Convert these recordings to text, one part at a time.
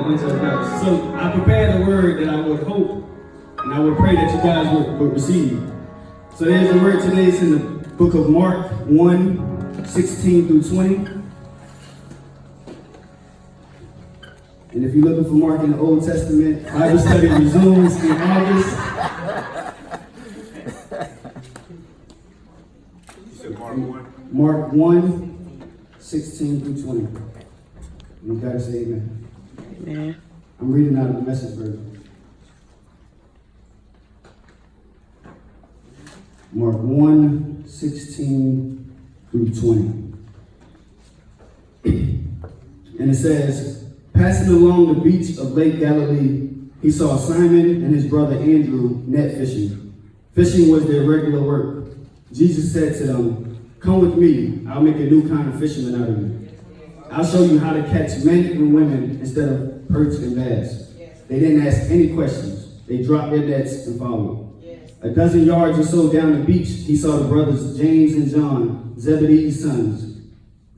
bunch of adults. So I prepared a word that I would hope and I would pray that you guys would receive. So there's a word today. It's in the book of Mark 1:16 through 20. And if you're looking for Mark in the Old Testament, Bible study resumes in August. You said Mark 1? Mark 1:16 through 20. You gotta say amen. Amen. I'm reading out of the Message version. Mark 1:16 through 20. And it says, passing along the beach of Lake Galilee, he saw Simon and his brother Andrew net fishing. Fishing was their regular work. Jesus said to them, come with me, I'll make a new kind of fisherman out of you. I'll show you how to catch men and women instead of perch and bass. They didn't ask any questions. They dropped their nets and followed. A dozen yards or so down the beach, he saw the brothers James and John, Zebedee's sons.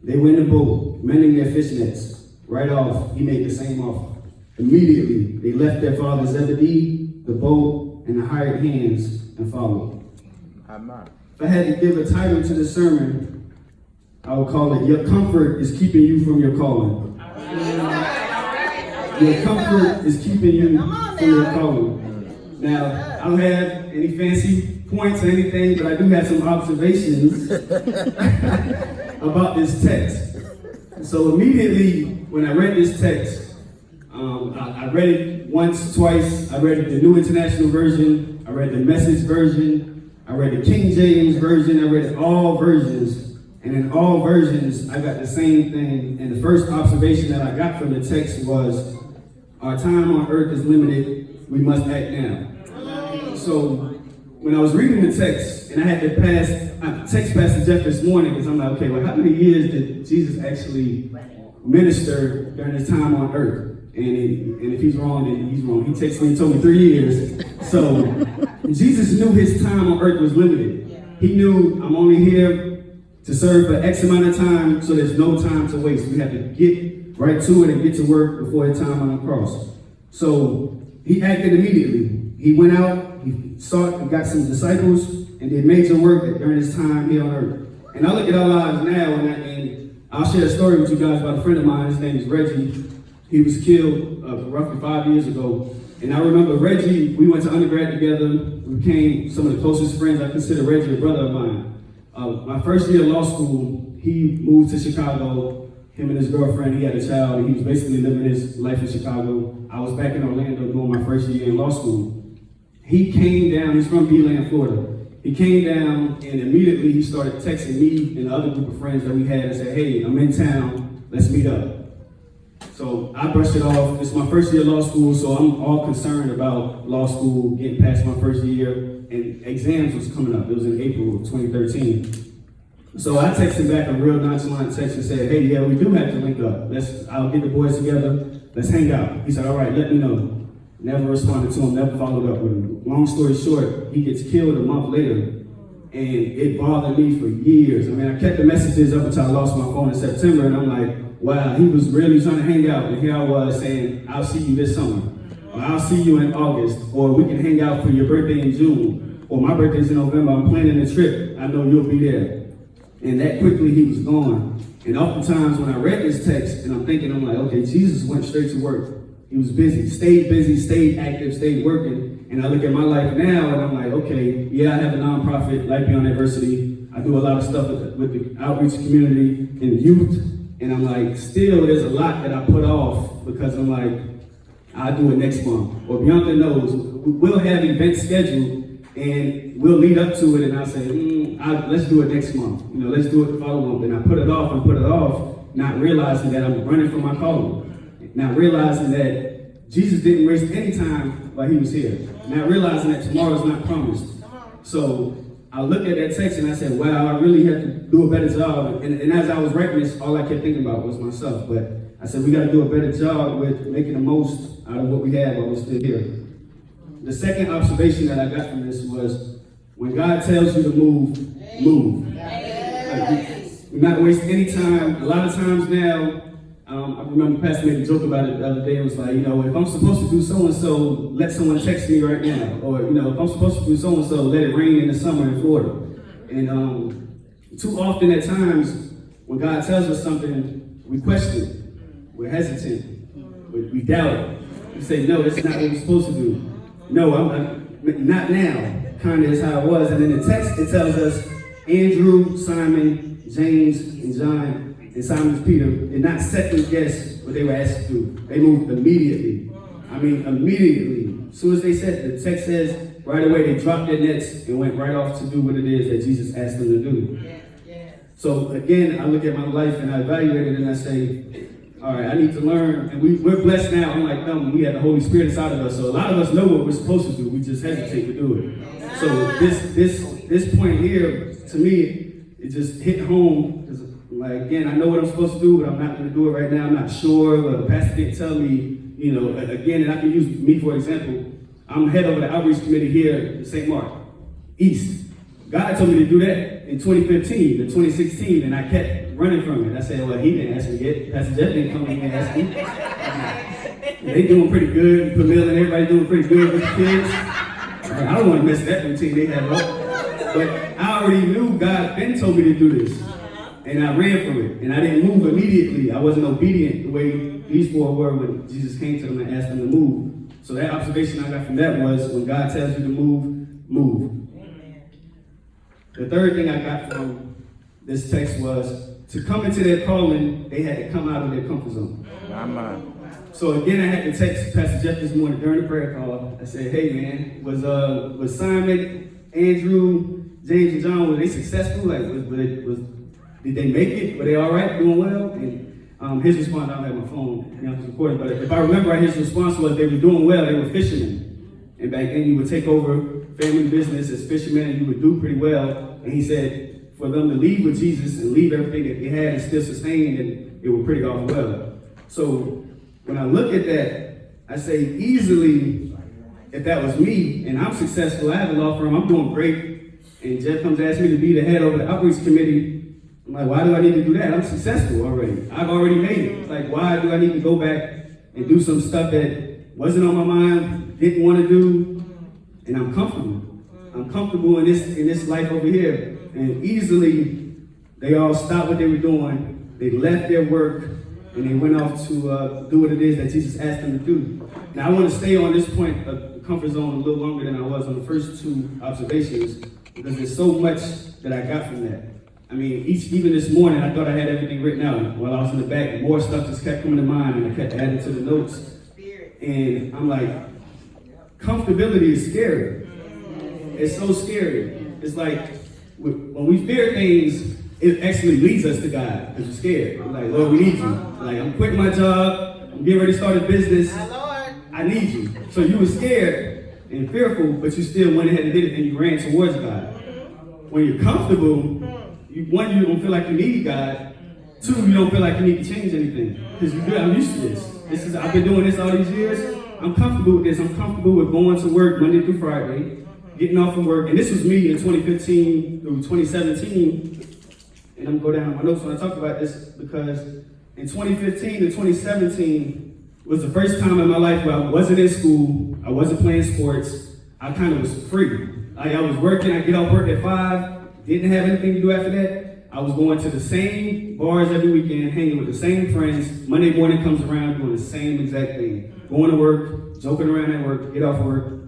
They were in the boat, mending their fish nets. Right off, he made the same offer. Immediately, they left their father Zebedee, the boat, and the hired hands and followed. Amen. If I had to give a title to the sermon, I would call it, Your Comfort is Keeping You from Your Calling. Your comfort is keeping you from your calling. Now, I don't have any fancy points or anything, but I do have some observations about this text. So immediately, when I read this text, I read it once, twice. I read the New International Version. I read the Message version. I read the King James Version. I read all versions. And in all versions, I got the same thing. And the first observation that I got from the text was, our time on earth is limited. We must act now. So when I was reading the text, and I had to text Pastor Jeff this morning, because I'm like, okay, well, how many years did Jesus actually minister during his time on earth? And if he's wrong, then he's wrong. He texted me and told me 3 years. So Jesus knew his time on earth was limited. He knew I'm only here to serve for X amount of time, so there's no time to waste. We have to get right to it and get to work before the time on the cross. So he acted immediately. He went out, he sought and got some disciples, and did major work during his time here on earth. And I look at our lives now, and I'll share a story with you guys about a friend of mine. His name is Reggie. He was killed roughly 5 years ago. And I remember Reggie, we went to undergrad together. We became some of the closest friends. I consider Reggie a brother of mine. My first year of law school, he moved to Chicago. Him and his girlfriend, he had a child. And he was basically living his life in Chicago. I was back in Orlando doing my first year in law school. He came down, he's from Beeland, Florida. He came down and immediately he started texting me and the other group of friends that we had and said, hey, I'm in town, let's meet up. So I brushed it off. It's my first year of law school, so I'm all concerned about law school, getting past my first year, and exams was coming up. It was in April of 2013. So I texted back a real nonchalant text and said, hey, yeah, we do have to link up. I'll get the boys together, let's hang out. He said, all right, let me know. Never responded to him, never followed up with him. Long story short, he gets killed a month later, and it bothered me for years. I mean, I kept the messages up until I lost my phone in September, and I'm like, wow, he was really trying to hang out, and here I was saying, I'll see you this summer, or I'll see you in August, or we can hang out for your birthday in June, or my birthday's in November, I'm planning a trip, I know you'll be there. And that quickly he was gone. And oftentimes when I read this text, and I'm like, okay, Jesus went straight to work. He was busy, stayed active, stayed working. And I look at my life now and I'm like, okay, yeah, I have a nonprofit, Life Beyond Adversity. I do a lot of stuff with the outreach community and youth. And I'm like, still, there's a lot that I put off because I'm like, I'll do it next month. Or Bianca knows, we'll have events scheduled and we'll lead up to it and I'll say, let's do it next month. Let's do it the following month. And I put it off, not realizing that I'm running from my calling. Not realizing that Jesus didn't waste any time while he was here. Not realizing that tomorrow's not promised. So I looked at that text and I said, wow, I really have to do a better job. And as I was writing this, all I kept thinking about was myself. But I said, we got to do a better job with making the most out of what we have while we're still here. The second observation that I got from this was, when God tells you to move, move. Do not waste any time. A lot of times now, I remember Pastor made a joke about it the other day. It was like, you know, if I'm supposed to do so-and-so, let someone text me right now. Or, you know, if I'm supposed to do so-and-so, let it rain in the summer in Florida. And too often at times, when God tells us something, we question it. We're hesitant. We doubt it. We say, no, that's not what we're supposed to do. No, I'm not now. Kind of is how it was. And in the text, it tells us Andrew, Simon, James, and John, and Simon Peter did not second guess what they were asked to do. They moved immediately. I mean, immediately. As soon as they said, the text says, right away they dropped their nets and went right off to do what it is that Jesus asked them to do. So again, I look at my life and I evaluate it and I say, all right, I need to learn. And we're blessed now. I'm like, no, we have the Holy Spirit inside of us. So a lot of us know what we're supposed to do. We just hesitate to do it. So this point here, to me, it just hit home. Because, like, again, I know what I'm supposed to do, but I'm not going to do it right now. I'm not sure. But the pastor didn't tell me, you know, again, and I can use me for example. I'm head of the outreach committee here at St. Mark East. God told me to do that in 2015 to 2016, and I kept running from it. I said, well, he didn't ask me yet. Pastor Jeff didn't come in and ask me. They doing pretty good. Camille and everybody doing pretty good with the kids. I don't want to mess that routine they have up. But I already knew God then told me to do this. And I ran from it. And I didn't move immediately. I wasn't obedient the way these four were when Jesus came to them and asked them to move. So that observation I got from that was when God tells you to move, move. The third thing I got from this text was to come into their calling, they had to come out of their comfort zone. So again, I had to text Pastor Jeff this morning during the prayer call. I said, hey man, was Simon, Andrew, James, and John, were they successful? Like, did they make it? Were they all right, doing well? And his response, I don't have my phone, you know, it's recorded, but if I remember right, his response was they were doing well, they were fishermen. And back then you would take over family business as fishermen and you would do pretty well. And he said for them to leave with Jesus and leave everything that they had and still sustain, and it would pretty off well. So when I look at that, I say easily, if that was me and I'm successful, I have a law firm, I'm doing great, and Jeff comes to ask me to be the head of the outreach committee, I'm like, why do I need to do that? I'm successful already. I've already made it. Like, why do I need to go back and do some stuff that wasn't on my mind, didn't want to do? And I'm comfortable. I'm comfortable in this life over here. And easily, they all stopped what they were doing. They left their work, and they went off to do what it is that Jesus asked them to do. Now, I want to stay on this point of the comfort zone a little longer than I was on the first two observations, because there's so much that I got from that. I mean, even this morning, I thought I had everything written out. While I was in the back, more stuff just kept coming to mind, and I kept adding to the notes. And I'm like, comfortability is scary. It's so scary. It's like, when we fear things, it actually leads us to God, because we're scared. We're like, Lord, we need you. Like, I'm quitting my job, I'm getting ready to start a business. I need you. So you were scared and fearful, but you still went ahead and did it, and you ran towards God. When you're comfortable, you don't feel like you need God. Two, you don't feel like you need to change anything. Because I'm used to this. I've been doing this all these years. I'm comfortable with this. I'm comfortable with going to work Monday through Friday, getting off from work. And this was me in 2015 through 2017. And I'm going to go down my notes when I talk about this, because in 2015 to 2017 was the first time in my life where I wasn't in school, I wasn't playing sports, I kind of was free. I was working, I get off work at 5, didn't have anything to do after that. I was going to the same bars every weekend, hanging with the same friends. Monday morning comes around, doing the same exact thing. Going to work, joking around at work, get off work,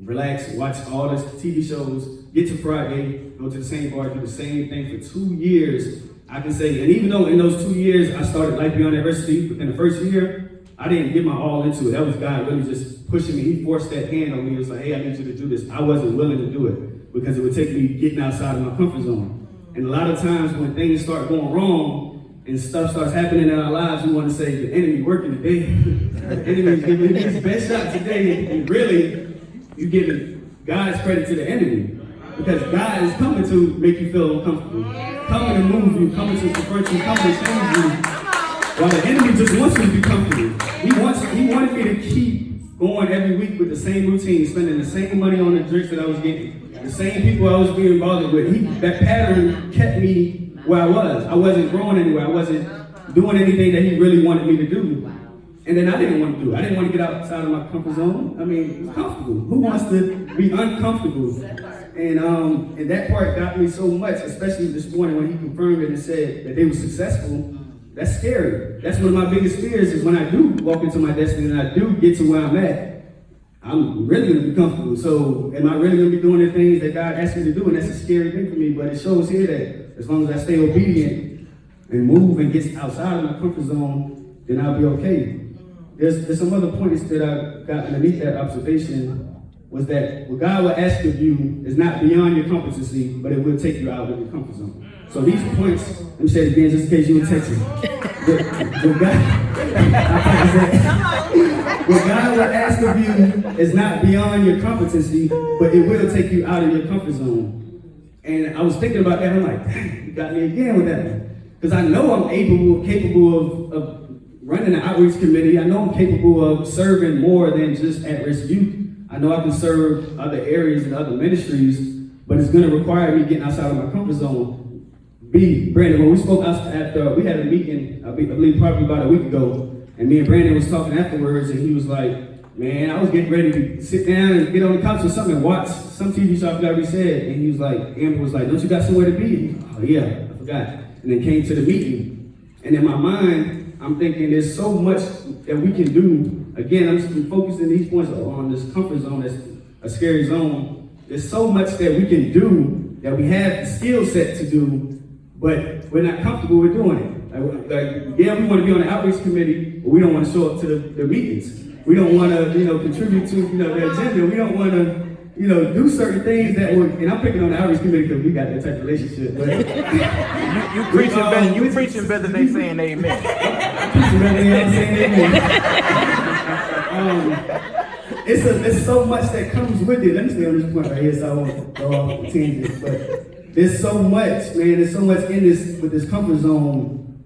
relax, watch all the TV shows, get to Friday, go to the same bar, do the same thing for 2 years. I can say, and even though in those 2 years I started Life Beyond Adversity, within the first year, I didn't get my all into it. That was God really just pushing me. He forced that hand on me. It was like, hey, I need you to do this. I wasn't willing to do it because it would take me getting outside of my comfort zone. And a lot of times when things start going wrong and stuff starts happening in our lives, we want to say, the enemy working today. The enemy's giving me his best shot today. And really, you're giving God's credit to the enemy. Because God is coming to make you feel uncomfortable. Coming to move you, coming to subvert you, coming to change you. While the enemy just wants you to be comfortable. He wanted me to keep going every week with the same routine, spending the same money on the drinks that I was getting. The same people I was being bothered with. That pattern kept me where I was. I wasn't growing anywhere. I wasn't doing anything that he really wanted me to do. And then I didn't want to do it. I didn't want to get outside of my comfort zone. I mean, it was comfortable. Who wants to be uncomfortable? And that part got me so much, especially this morning when he confirmed it and said that they were successful. That's scary. That's one of my biggest fears is when I do walk into my destiny and I do get to where I'm at, I'm really going to be comfortable. So am I really going to be doing the things that God asked me to do? And that's a scary thing for me. But it shows here that as long as I stay obedient and move and get outside of my comfort zone, then I'll be okay. There's some other points that I got underneath that observation was that what God will ask of you is not beyond your competency, but it will take you out of your comfort zone. So these points, let me say it again just in case you were texting. What God will ask of you is not beyond your competency, but it will take you out of your comfort zone. And I was thinking about that, I'm like, dang, you got me again with that one. Because I know I'm capable of running an outreach committee. I know I'm capable of serving more than just at-risk youth. I know I can serve other areas and other ministries, but it's going to require me getting outside of my comfort zone. Brandon, when we spoke after, we had a meeting, I believe probably about a week ago, and me and Brandon was talking afterwards, and he was like, man, I was getting ready to sit down and get on the couch or something and watch some TV show I forgot what he said, and he was like, Amber was like, don't you got somewhere to be? Oh yeah, I forgot. And then came to the meeting, and in my mind, I'm thinking there's so much that we can do. Again, I'm just focusing these points on this comfort zone, that's a scary zone. There's so much that we can do, that we have the skill set to do, but we're not comfortable with doing it. Like, yeah, we want to be on the outreach committee, but we don't want to show up to the meetings. We don't want to, contribute to, the agenda. We don't want to, do certain things that would, and I'm picking on the outreach committee because we got that type of relationship. But you preaching better than they saying amen. Preaching better than y'all saying amen. It's so much that comes with it. Let me stay on this point right here so I won't go off the tangent. But there's so much, man. There's so much in this with this comfort zone.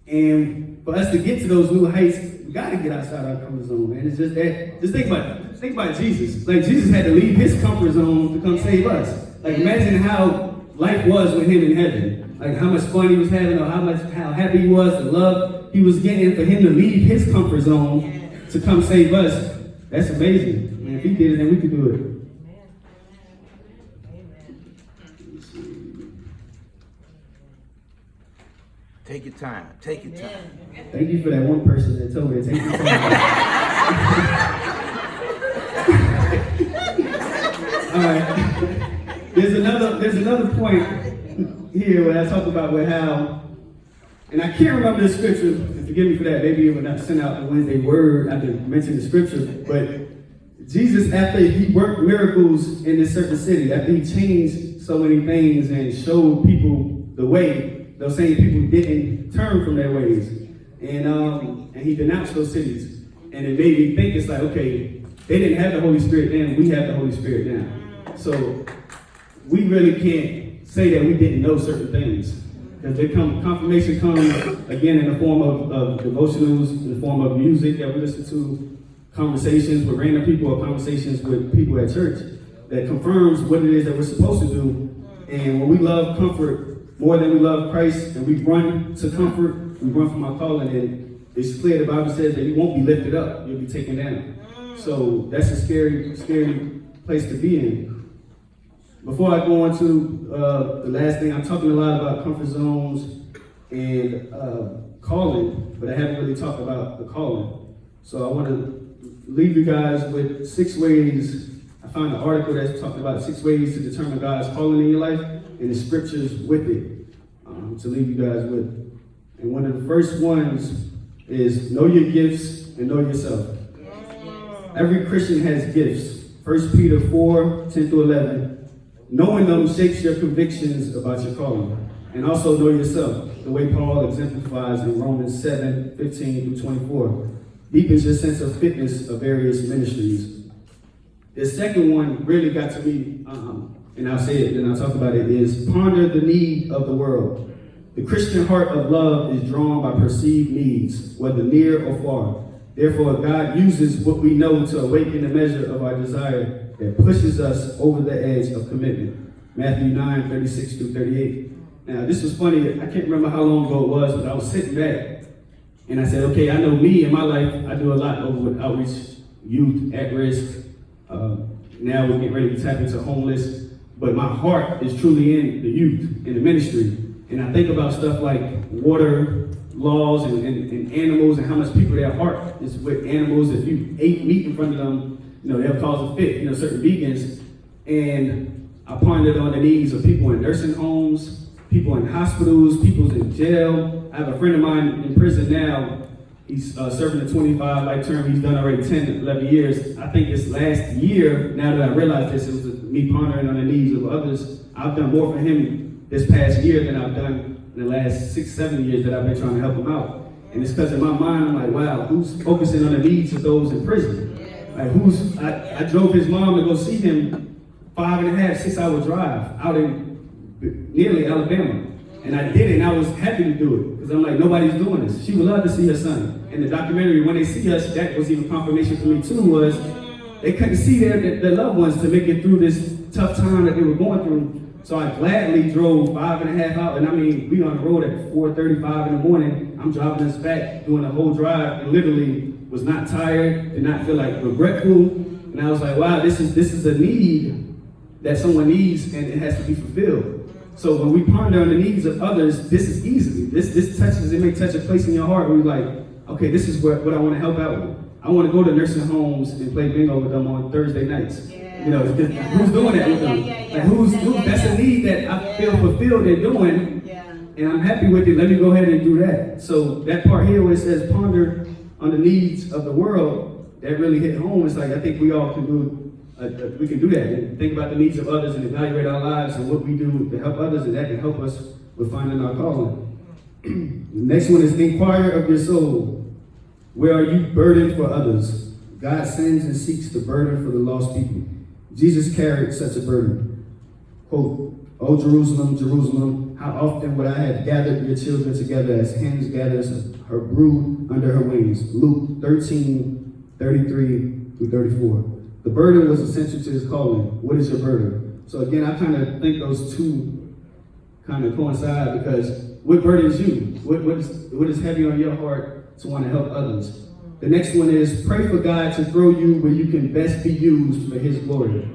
And for us to get to those new heights, we gotta get outside our comfort zone, man. It's just that. Just think about it. Think about Jesus. Like Jesus had to leave his comfort zone to come save us. Like imagine how life was with him in heaven. Like how much fun he was having, or how happy he was, the love he was getting. For him to leave his comfort zone to come save us, that's amazing. Man, if he did it, then we could do it. Take your time. Take your time. Thank you for that one person that told me to take your time. All right. There's another point here where I talk about how, and I can't remember the scripture, and forgive me for that, maybe when I send out the Wednesday word, I can mention the scripture, but Jesus, after he worked miracles in this certain city, after he changed so many things and showed people the way, those same people didn't turn from their ways. And he denounced those cities. And it made me think, it's like, okay, they didn't have the Holy Spirit then, we have the Holy Spirit now. So we really can't say that we didn't know certain things. Because confirmation comes again in the form of devotionals, in the form of music that we listen to, conversations with random people, or conversations with people at church that confirms what it is that we're supposed to do. And when we love comfort more than we love Christ, and we run to comfort, we run from our calling, and it's clear the Bible says that you won't be lifted up, you'll be taken down. So that's a scary, scary place to be in. Before I go on to the last thing, I'm talking a lot about comfort zones and calling, but I haven't really talked about the calling. So I want to leave you guys with 6 ways. I found an article that's talking about 6 ways to determine God's calling in your life, and the scriptures with it to leave you guys with. And one of the first ones is know your gifts and know yourself. Every Christian has gifts. 1 Peter 4, 10 through 11. Knowing them shapes your convictions about your calling. And also know yourself, the way Paul exemplifies in Romans 7, 15 through 24. Deepens your sense of fitness of various ministries. The second one really got to me, and I'll say it and I'll talk about it, is ponder the need of the world. The Christian heart of love is drawn by perceived needs, whether near or far. Therefore, God uses what we know to awaken the measure of our desire that pushes us over the edge of commitment. Matthew 9, 36 through 38. Now, this was funny. I can't remember how long ago it was, but I was sitting back And I said, okay, I know me in my life, I do a lot over with outreach, youth at risk. Now we're getting ready to tap into homeless. But my heart is truly in the youth, in the ministry. And I think about stuff like water laws and animals and how much people, their heart is with animals. If you ate meat in front of them, they'll cause a fit, certain vegans. And I pondered on the needs of people in nursing homes, people in hospitals, people in jail. I have a friend of mine in prison now. He's serving a 25 life term. He's done already 10, 11 years. I think this last year, now that I realized this, it was me pondering on the needs of others. I've done more for him this past year than I've done in the last 6, 7 years that I've been trying to help him out. And it's because in my mind, I'm like, wow, who's focusing on the needs of those in prison? Like I drove his mom to go see him 5.5, 6 hour drive out in nearly Alabama. And I did it, and I was happy to do it. Because I'm like, nobody's doing this. She would love to see her son. In the documentary, when they see us, that was even confirmation for me too, was they couldn't see their loved ones to make it through this tough time that they were going through. So I gladly drove 5.5 hours, and I mean, we on the road at 4:35 in the morning. I'm driving us back, doing the whole drive, and literally was not tired, did not feel like regretful. And I was like, wow, this is a need that someone needs, and it has to be fulfilled. So when we ponder on the needs of others, this is easily. This touches, it may touch a place in your heart where you're like, okay, this is what I want to help out with. I want to go to nursing homes and play bingo with them on Thursday nights. Who's doing that with them? That's a need that I feel fulfilled in doing, and I'm happy with it. Let me go ahead and do that. So that part here where it says ponder on the needs of the world, that really hit home. It's like, I think we all can do we can do that and think about the needs of others and evaluate our lives and what we do to help others, and that can help us with finding our calling. The next one is inquire of your soul. Where are you burdened for others? God sends and seeks the burden for the lost people. Jesus carried such a burden. Quote, "O Jerusalem, Jerusalem, how often would I have gathered your children together as hens gathers her brood under her wings." Luke 13:33-34. The burden was essential to his calling. What is your burden? So again, I kind of think those two kind of coincide, because what burdens you? What is heavy on your heart to want to help others? The next one is pray for God to throw you where you can best be used for his glory.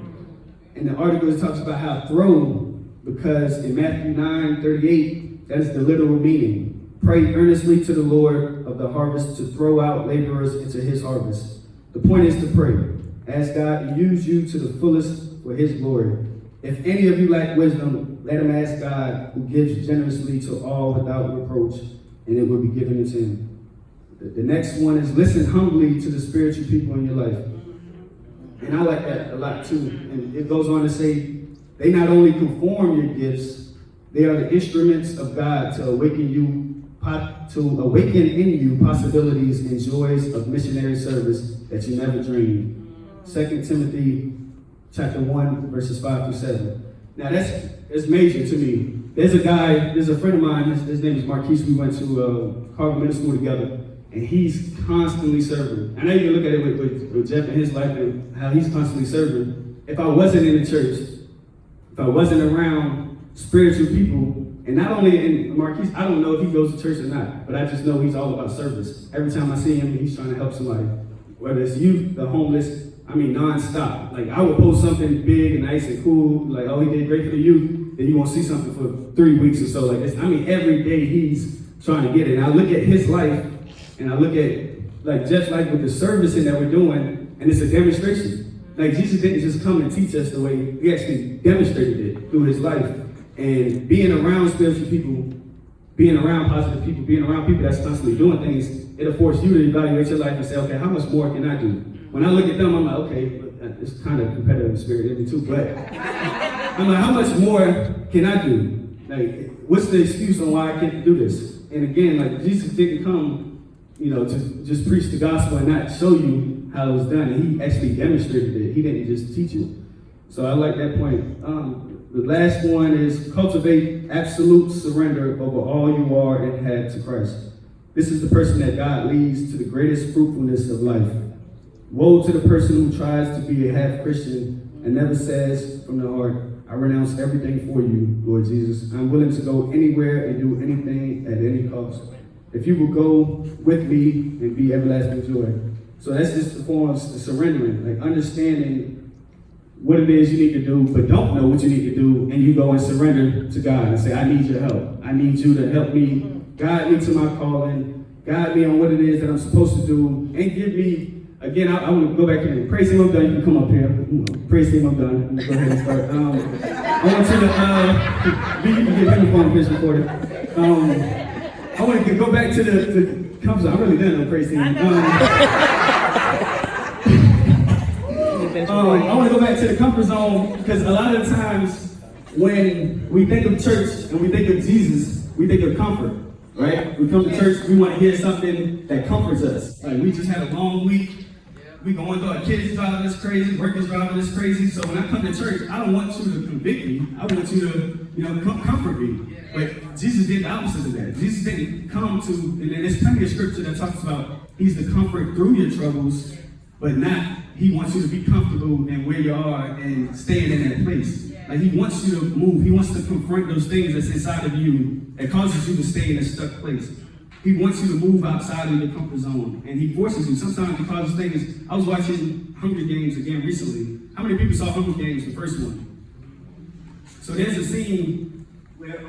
And the article talks about how throw, because in Matthew 9:38, that is the literal meaning. Pray earnestly to the Lord of the harvest to throw out laborers into his harvest. The point is to pray. Ask God to use you to the fullest for his glory. If any of you lack wisdom, let him ask God, who gives generously to all without reproach, and it will be given to him. The next one is listen humbly to the spiritual people in your life. And I like that a lot too. And it goes on to say, they not only conform your gifts, they are the instruments of God to awaken in you possibilities and joys of missionary service that you never dreamed. 2 Timothy chapter 1, verses 5-7. Now that's major to me. There's a friend of mine, his name is Marquise. We went to Harvard Middle School together, and he's constantly serving. And I even look at it with Jeff and his life and how he's constantly serving. If I wasn't in the church, if I wasn't around spiritual people, and not only in Marquise, I don't know if he goes to church or not, but I just know he's all about service. Every time I see him, he's trying to help somebody. Whether it's youth, the homeless, nonstop. Like, I would post something big and nice and cool, like, oh, he did great for the youth, then you won't see something for 3 weeks or so. Like this. Every day he's trying to get it. And I look at his life, and I look at, like, just like with the servicing that we're doing, and it's a demonstration. Like, Jesus didn't just come and teach us the way, he actually demonstrated it through his life. And being around spiritual people, being around positive people, being around people that's constantly doing things, it'll force you to evaluate your life and say, okay, how much more can I do? When I look at them, I'm like, okay, it's kind of competitive spirit in me too, but I'm like, how much more can I do? Like, what's the excuse on why I can't do this? And again, like, Jesus didn't come, to just preach the gospel and not show you how it was done. And he actually demonstrated it. He didn't just teach it. So I like that point. The last one is cultivate absolute surrender over all you are and have to Christ. This is the person that God leads to the greatest fruitfulness of life. Woe to the person who tries to be a half-Christian and never says from the heart, I renounce everything for you, Lord Jesus. I'm willing to go anywhere and do anything at any cost. if you will go with me and be everlasting joy. So that's just the form of surrendering, like understanding what it is you need to do, but don't know what you need to do, and you go and surrender to God and say, I need your help. I need you to help me, guide me to my calling, guide me on what it is that I'm supposed to do, and give me, again, I want to go back here and praise him, I'm done. You can come up here. Praise him, I'm done. I'm gonna go ahead and start. I want you to, you can get him on fish recorded. I want to go back to the comfort zone. I really didn't know praise team. I want to go back to the comfort zone because a lot of the times when we think of church and we think of Jesus, we think of comfort, right? We come to church, we want to hear something that comforts us. Like we just had a long week. We going through our kids driving us crazy, work is driving us crazy. So when I come to church, I don't want you to convict me. I want you to, comfort me. But Jesus did the opposite of that. Jesus didn't come to, and there's plenty of scripture that talks about he's the comfort through your troubles, but not he wants you to be comfortable in where you are and staying in that place. Like he wants you to move. He wants to confront those things that's inside of you that causes you to stay in a stuck place. He wants you to move outside of your comfort zone, and he forces you. Sometimes he causes things. I was watching Hunger Games again recently. How many people saw Hunger Games, the first one? So there's a scene where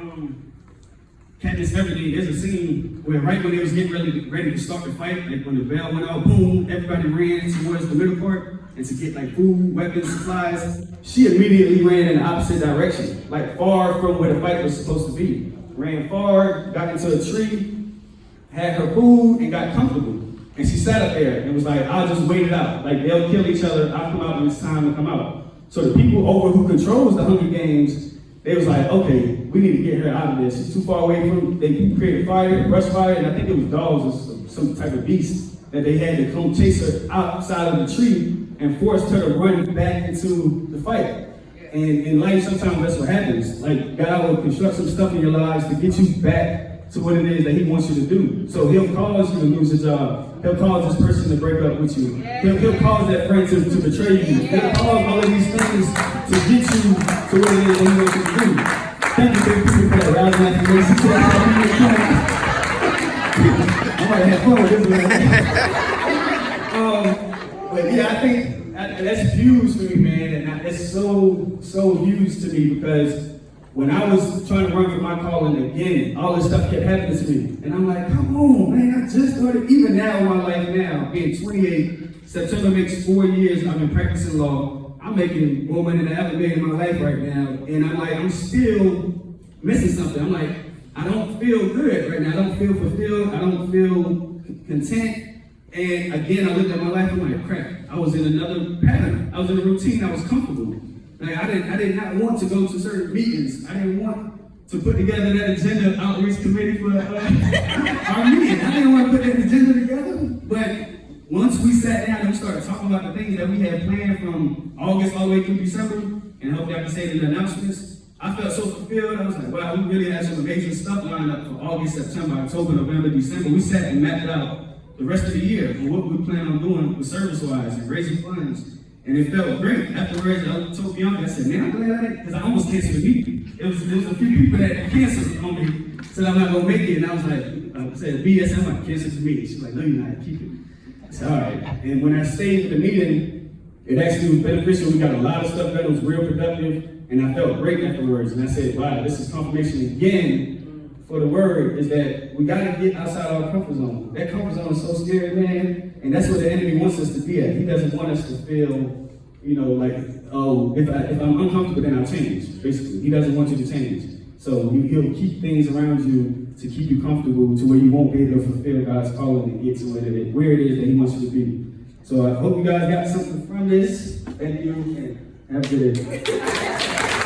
Katniss Everdeen, there's a scene where right when they was getting ready to start the fight, like when the bell went out, boom, everybody ran towards the middle part and to get like food, weapons, supplies. She immediately ran in the opposite direction, like far from where the fight was supposed to be. Ran far, got into a tree, had her food, and got comfortable. And she sat up there and was like, I'll just wait it out. Like they'll kill each other, I'll come out when it's time to come out. So the people over who controls the Hunger Games, they was like, okay, we need to get her out of this. She's too far away from, they created fire, brush fire, and I think it was dogs or some type of beast that they had to come chase her outside of the tree and forced her to run back into the fight. And in life, sometimes that's what happens. Like God will construct some stuff in your lives to get you back to what it is that he wants you to do. So he'll cause you to lose a job. He'll cause this person to break up with you. He'll cause that friend to betray you. He'll cause all of these things to get you to what it is that he wants you to do. Thank you, big people, for that rousing affirmation. I might have fun with this one. But yeah, I think that's huge for me, man. And it's so huge to me because when I was trying to run for my calling again, all this stuff kept happening to me. And I'm like, come on, man, I just started, even now in my life now, being 28, September makes 4 years I've been practicing law. I'm making more money than I ever made in my life right now. And I'm like, I'm still missing something. I'm like, I don't feel good right now. I don't feel fulfilled. I don't feel content. And again, I looked at my life, I'm like, crap, I was in another pattern. I was in a routine, I was comfortable. Like I did not want to go to certain meetings. I didn't want to put together that agenda outreach committee for our meeting. I didn't want to put that agenda together. But once we sat down and we started talking about the things that we had planned from August all the way through December, and I hope y'all can say the announcements, I felt so fulfilled. I was like, wow, we really had some amazing stuff lined up for August, September, October, November, December. We sat and mapped out the rest of the year and what we plan on doing with service-wise and raising funds. And it felt great. Afterwards, I told Bianca, I said, man, I'm glad I did, because I almost canceled the meeting. There was a few people that canceled on me, said I'm not going to make it. And I was like, I said, BS, I'm going to cancel the meeting. She's like, no, you're not. Keep it. I said, all right. And when I stayed for the meeting, it actually was beneficial. We got a lot of stuff done. It was real productive. And I felt great afterwards. And I said, wow, this is confirmation again for the word, is that we got to get outside our comfort zone. That comfort zone is so scary, man. And that's what the enemy wants us to be at. He doesn't want us to feel, like, oh, if I'm uncomfortable, then I'll change, basically. He doesn't want you to change. So he'll keep things around you to keep you comfortable to where you won't be able to fulfill God's calling and get to where it is that he wants you to be. So I hope you guys got something from this. Thank you, and have a good day.